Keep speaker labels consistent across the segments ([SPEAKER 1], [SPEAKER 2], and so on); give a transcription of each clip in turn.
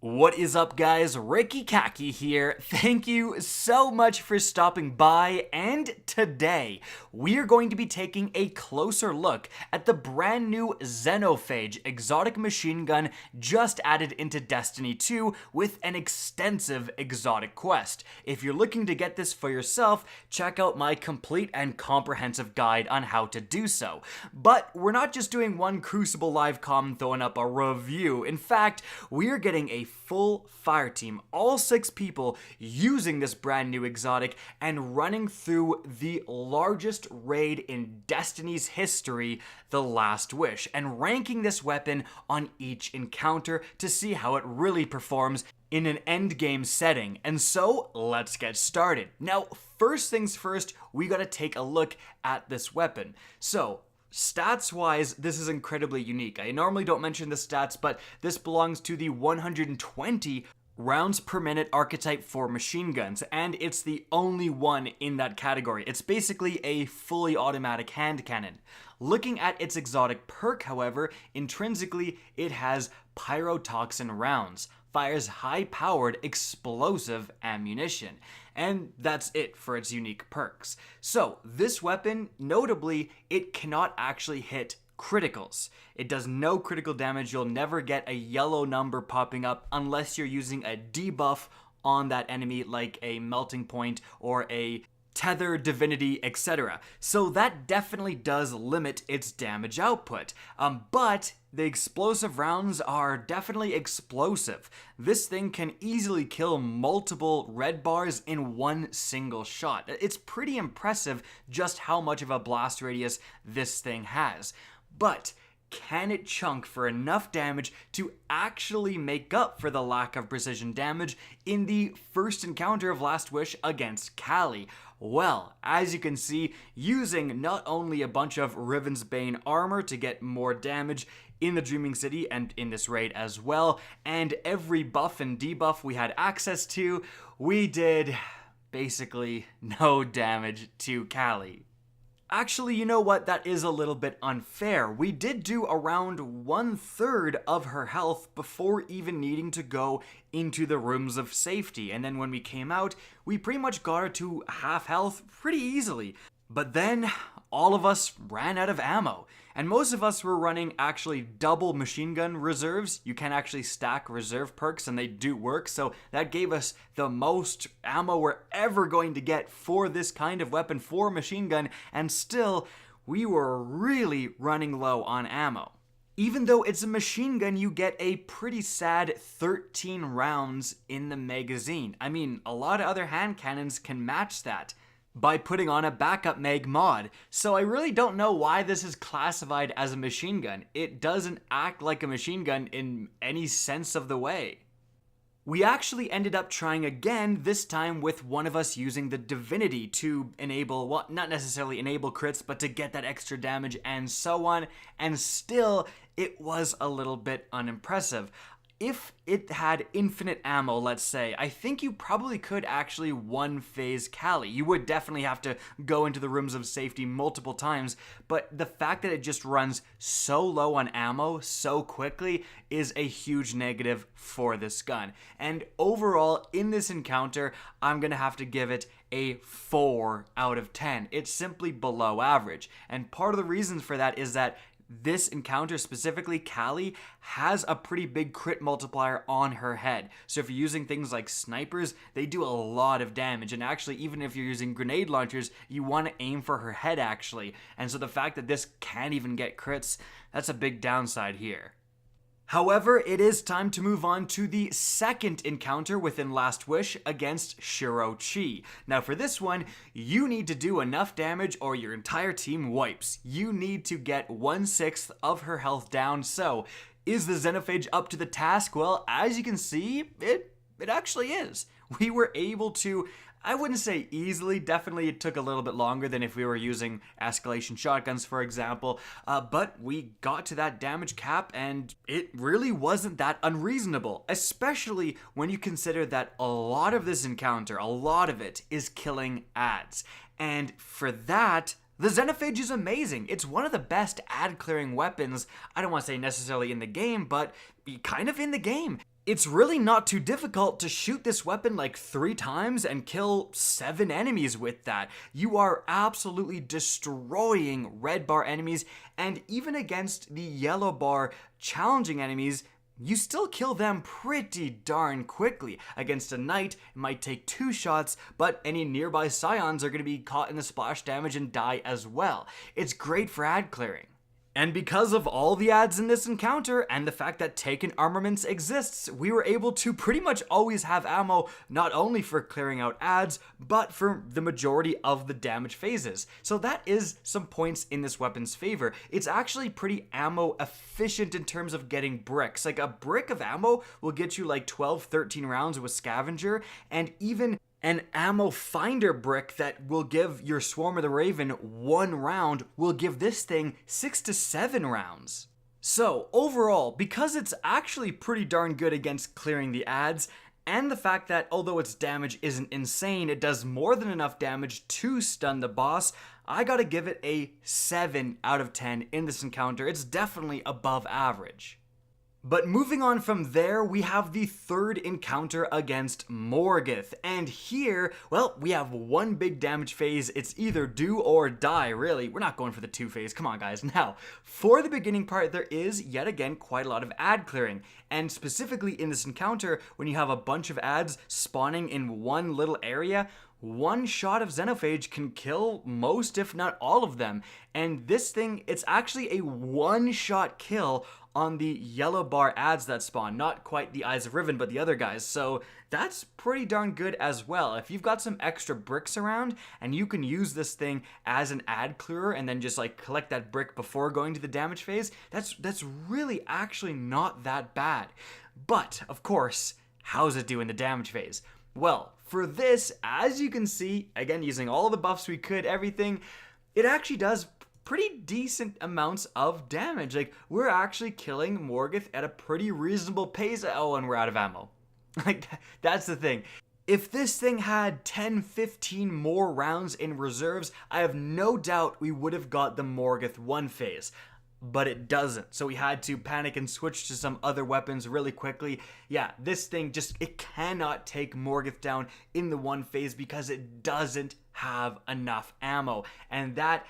[SPEAKER 1] What is up, guys? Ricky Kaki here. Thank you so much for stopping by, and today we are going to be taking a closer look at the brand new Xenophage Exotic Machine Gun just added into Destiny 2 with an extensive exotic quest. If you're looking to get this for yourself, check out my complete and comprehensive guide on how to do so. But we're not just doing one Crucible live com throwing up a review. In fact, we are getting a full fire team, all 6 people using this brand new exotic and running through the largest raid in Destiny's history, The Last Wish, and ranking this weapon on each encounter to see how it really performs in an endgame setting. And so, let's get started. Now, first things first, we gotta take a look at this weapon. So, stats-wise, this is incredibly unique. I normally don't mention the stats, but this belongs to the 120 rounds per minute archetype for machine guns, and it's the only one in that category. It's basically a fully automatic hand cannon. Looking at its exotic perk, however, intrinsically it has pyrotoxin rounds, fires high-powered explosive ammunition, and that's it for its unique perks. So this weapon, notably, it cannot actually hit criticals. It does no critical damage. You'll never get a yellow number popping up unless you're using a debuff on that enemy, like a melting point or a tether, divinity, etc. So that definitely does limit its damage output. But the explosive rounds are definitely explosive. This thing can easily kill multiple red bars in one single shot. It's pretty impressive just how much of a blast radius this thing has. But can it chunk for enough damage to actually make up for the lack of precision damage in the first encounter of Last Wish against Kalli? Well, as you can see, using not only a bunch of Riven's Bane armor to get more damage in the Dreaming City and in this raid as well, and every buff and debuff we had access to, we did basically no damage to Kalli. Actually, you know what? That is a little bit unfair. We did do around 1/3 of her health before even needing to go into the rooms of safety. And then when we came out, we pretty much got her to half health pretty easily. But then all of us ran out of ammo. And most of us were running actually double machine gun reserves. You can actually stack reserve perks and they do work. So that gave us the most ammo we're ever going to get for this kind of weapon, for machine gun. And still, we were really running low on ammo. Even though it's a machine gun, you get a pretty sad 13 rounds in the magazine. I mean, a lot of other hand cannons can match that by putting on a backup mag mod. So I really don't know why this is classified as a machine gun. It doesn't act like a machine gun in any sense of the way. We actually ended up trying again, this time with one of us using the divinity to enable, well, not necessarily enable crits, but to get that extra damage and so on, and still it was a little bit unimpressive. If it had infinite ammo, let's say, I think you probably could actually one-phase Kalli. You would definitely have to go into the rooms of safety multiple times, but the fact that it just runs so low on ammo so quickly is a huge negative for this gun. And overall, in this encounter, I'm gonna have to give it a 4 out of 10. It's simply below average. And part of the reasons for that is that this encounter, specifically Kalli, has a pretty big crit multiplier on her head. So if you're using things like snipers, they do a lot of damage. And actually, even if you're using grenade launchers, you want to aim for her head, actually. And so the fact that this can't even get crits, that's a big downside here. However, it is time to move on to the second encounter within Last Wish against Shuro Chi. Now for this one, you need to do enough damage or your entire team wipes. You need to get 1/6 of her health down. So, is the Xenophage up to the task? Well, as you can see, it actually is. We were able to, I wouldn't say easily, definitely it took a little bit longer than if we were using escalation shotguns, for example, but we got to that damage cap and it really wasn't that unreasonable, especially when you consider that a lot of this encounter, a lot of it, is killing ads. And for that, the Xenophage is amazing. It's one of the best ad clearing weapons, I don't want to say necessarily in the game, but kind of in the game. It's really not too difficult to shoot this weapon like 3 times and kill 7 enemies with that. You are absolutely destroying red bar enemies, and even against the yellow bar challenging enemies, you still kill them pretty darn quickly. Against a knight, it might take 2 shots, but any nearby scions are going to be caught in the splash damage and die as well. It's great for ad clearing. And because of all the ads in this encounter and the fact that Taken Armaments exists, we were able to pretty much always have ammo not only for clearing out ads, but for the majority of the damage phases. So that is some points in this weapon's favor. It's actually pretty ammo efficient in terms of getting bricks. Like a brick of ammo will get you like 12, 13 rounds with Scavenger, and even an ammo finder brick that will give your Swarm of the Raven 1 round will give this thing 6 to 7 rounds. So overall, because it's actually pretty darn good against clearing the ads, and the fact that although its damage isn't insane, it does more than enough damage to stun the boss, I gotta give it a 7 out of 10 in this encounter. It's definitely above average. But moving on from there, we have the third encounter against Morgeth. And here, well, we have one big damage phase. It's either do or die, really. We're not going for the 2 phase. Come on, guys. Now, for the beginning part, there is, yet again, quite a lot of ad clearing. And specifically in this encounter, when you have a bunch of ads spawning in one little area, one shot of Xenophage can kill most, if not all of them. And this thing, it's actually a one-shot kill on the yellow bar ads that spawn. Not quite the Eyes of Riven, but the other guys. So that's pretty darn good as well. If you've got some extra bricks around and you can use this thing as an ad clearer and then just like collect that brick before going to the damage phase, that's really actually not that bad. But, of course, how's it do in the damage phase? Well, for this, as you can see, again, using all the buffs we could, everything, it actually does pretty decent amounts of damage. Like, we're actually killing Morgeth at a pretty reasonable pace. Oh, and we're out of ammo. Like, that's the thing. If this thing had 10, 15 more rounds in reserves, I have no doubt we would have got the Morgeth 1 phase. But it doesn't. So we had to panic and switch to some other weapons really quickly. Yeah, this thing just, it cannot take Morgeth down in the 1 phase because it doesn't have enough ammo. And that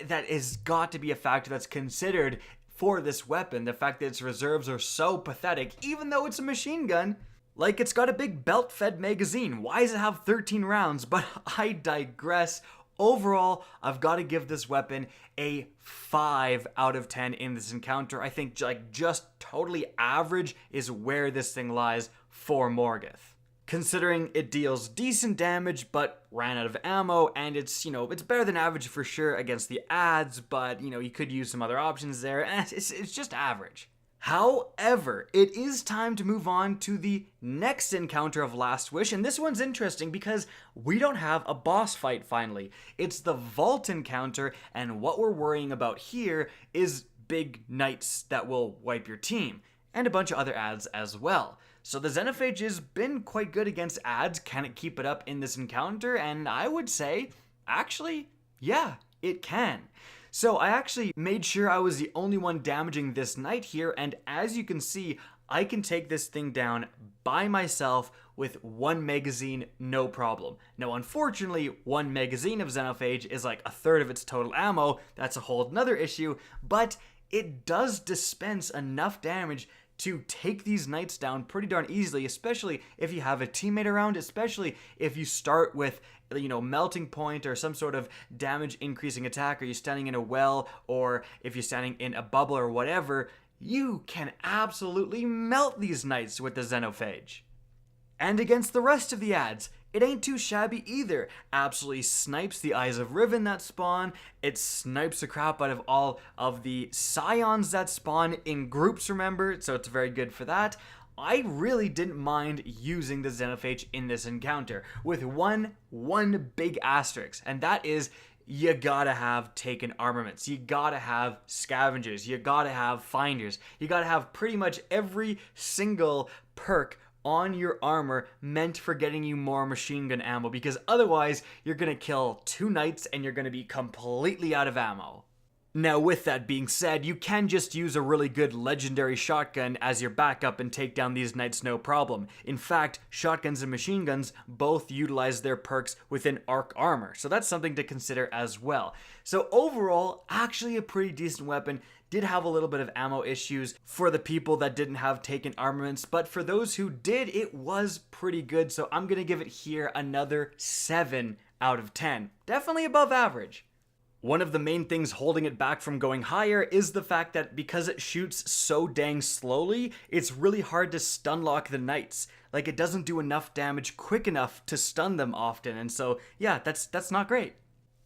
[SPEAKER 1] has got to be a factor that's considered for this weapon. The fact that its reserves are so pathetic, even though it's a machine gun. Like, it's got a big belt-fed magazine. Why does it have 13 rounds? But I digress. Overall, I've got to give this weapon a 5 out of 10 in this encounter. I think like just totally average is where this thing lies for Morgeth. Considering it deals decent damage but ran out of ammo, and it's, you know, it's better than average for sure against the ads, but, you know, you could use some other options there, and it's just average. However, it is time to move on to the next encounter of Last Wish, and this one's interesting because we don't have a boss fight finally. It's the Vault encounter, and what we're worrying about here is big knights that will wipe your team, and a bunch of other ads as well. So the Xenophage has been quite good against ads. Can it keep it up in this encounter? And I would say, actually, yeah, it can. So I actually made sure I was the only one damaging this knight here, and as you can see, I can take this thing down by myself with 1 magazine, no problem. Now, unfortunately, 1 magazine of Xenophage is like a third of its total ammo. That's a whole nother issue, but it does dispense enough damage to take these knights down pretty darn easily, especially if you have a teammate around, especially if you start with, you know, melting point or some sort of damage increasing attack, or you're standing in a well, or if you're standing in a bubble or whatever, you can absolutely melt these knights with the Xenophage. And against the rest of the ads, it ain't too shabby either. Absolutely snipes the Eyes of Riven that spawn. It snipes the crap out of all of the scions that spawn in groups, remember, so it's very good for that. I really didn't mind using the Xenophage in this encounter, with one big asterisk, and that is you gotta have Taken Armaments, you gotta have Scavengers, you gotta have Finders, you gotta have pretty much every single perk on your armor meant for getting you more machine gun ammo, because otherwise you're gonna kill 2 knights and you're gonna be completely out of ammo. Now, with that being said, you can just use a really good legendary shotgun as your backup and take down these knights no problem. In fact, shotguns and machine guns both utilize their perks within arc armor, so that's something to consider as well. So overall, actually a pretty decent weapon. Did have a little bit of ammo issues for the people that didn't have taken armaments, but for those who did, it was pretty good, so I'm gonna give it here another 7 out of 10. Definitely above average. One of the main things holding it back from going higher is the fact that because it shoots so dang slowly, it's really hard to stun lock the knights. Like, it doesn't do enough damage quick enough to stun them often, and so yeah, that's not great.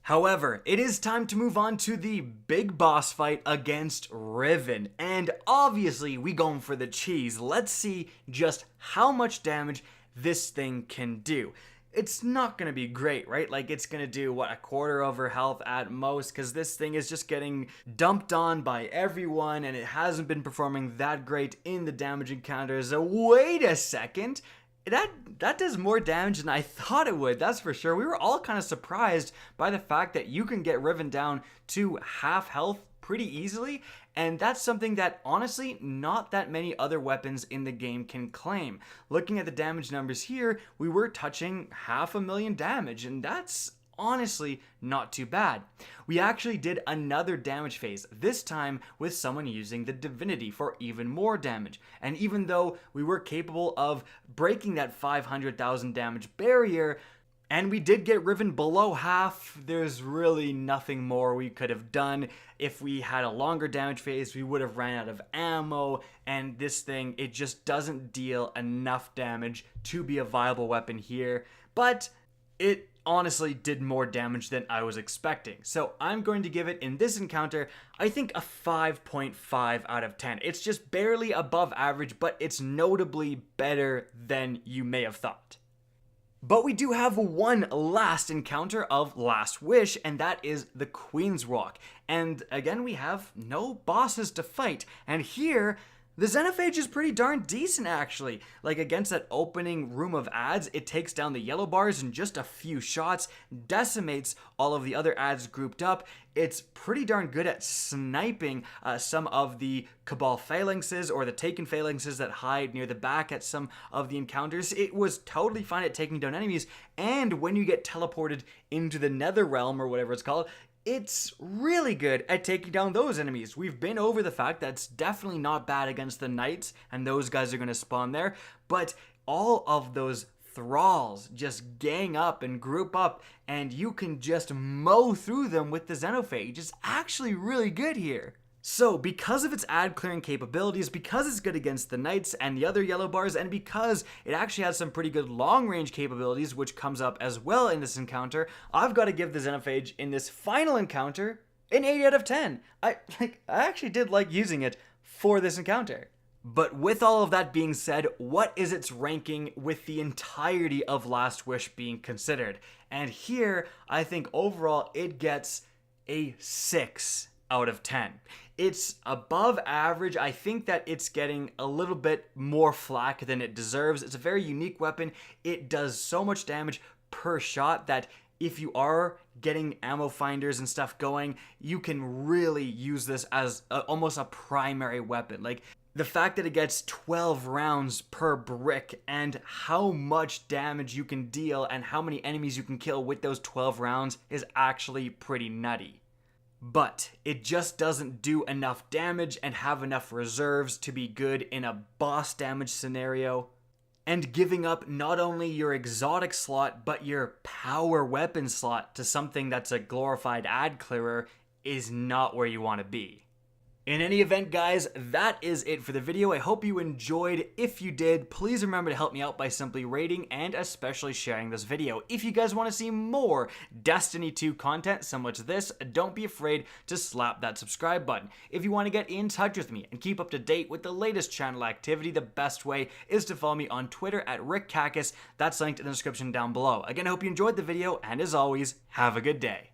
[SPEAKER 1] However, it is time to move on to the big boss fight against Riven, and obviously we going for the cheese. Let's see just how much damage this thing can do. It's not going to be great, right? Like, it's going to do, what, a quarter of her health at most, because this thing is just getting dumped on by everyone, and it hasn't been performing that great in the damage encounters. So wait a second, that does more damage than I thought it would, that's for sure. We were all kind of surprised by the fact that you can get Riven down to half health pretty easily, and that's something that honestly not that many other weapons in the game can claim. Looking at the damage numbers here, we were touching 500,000 damage, and that's honestly not too bad. We actually did another damage phase, this time with someone using the divinity for even more damage, and even though we were capable of breaking that 500,000 damage barrier, and we did get Riven below half, there's really nothing more we could have done. If we had a longer damage phase, we would have ran out of ammo, and this thing, it just doesn't deal enough damage to be a viable weapon here. But it honestly did more damage than I was expecting. So I'm going to give it, in this encounter, I think a 5.5 out of 10. It's just barely above average, but it's notably better than you may have thought. But we do have one last encounter of Last Wish, and that is the Queenswalk. And again, we have no bosses to fight. And here, the Xenophage is pretty darn decent, actually. Like, against that opening room of ads, it takes down the yellow bars in just a few shots, decimates all of the other ads grouped up. It's pretty darn good at sniping some of the Cabal phalanxes or the Taken phalanxes that hide near the back at some of the encounters. It was totally fine at taking down enemies, and when you get teleported into the Nether Realm or whatever it's called, it's really good at taking down those enemies. We've been over the fact that it's definitely not bad against the knights, and those guys are going to spawn there, but all of those thralls just gang up and group up, and you can just mow through them with the Xenophage. It's actually really good here. So, because of its ad clearing capabilities, because it's good against the knights and the other yellow bars, and because it actually has some pretty good long range capabilities, which comes up as well in this encounter, I've got to give the Xenophage in this final encounter an 8 out of 10. I actually did like using it for this encounter. But with all of that being said, what is its ranking with the entirety of Last Wish being considered? And here, I think overall it gets a 6 out of 10. It's above average. I think that it's getting a little bit more flack than it deserves. It's a very unique weapon. It does so much damage per shot that if you are getting ammo finders and stuff going, you can really use this as almost a primary weapon. Like, the fact that it gets 12 rounds per brick and how much damage you can deal and how many enemies you can kill with those 12 rounds is actually pretty nutty. But it just doesn't do enough damage and have enough reserves to be good in a boss damage scenario. And giving up not only your exotic slot, but your power weapon slot to something that's a glorified ad clearer is not where you want to be. In any event, guys, that is it for the video. I hope you enjoyed. If you did, please remember to help me out by simply rating and especially sharing this video. If you guys want to see more Destiny 2 content similar to this, don't be afraid to slap that subscribe button. If you want to get in touch with me and keep up to date with the latest channel activity, the best way is to follow me on Twitter at RickKackis. That's linked in the description down below. Again, I hope you enjoyed the video, and as always, have a good day.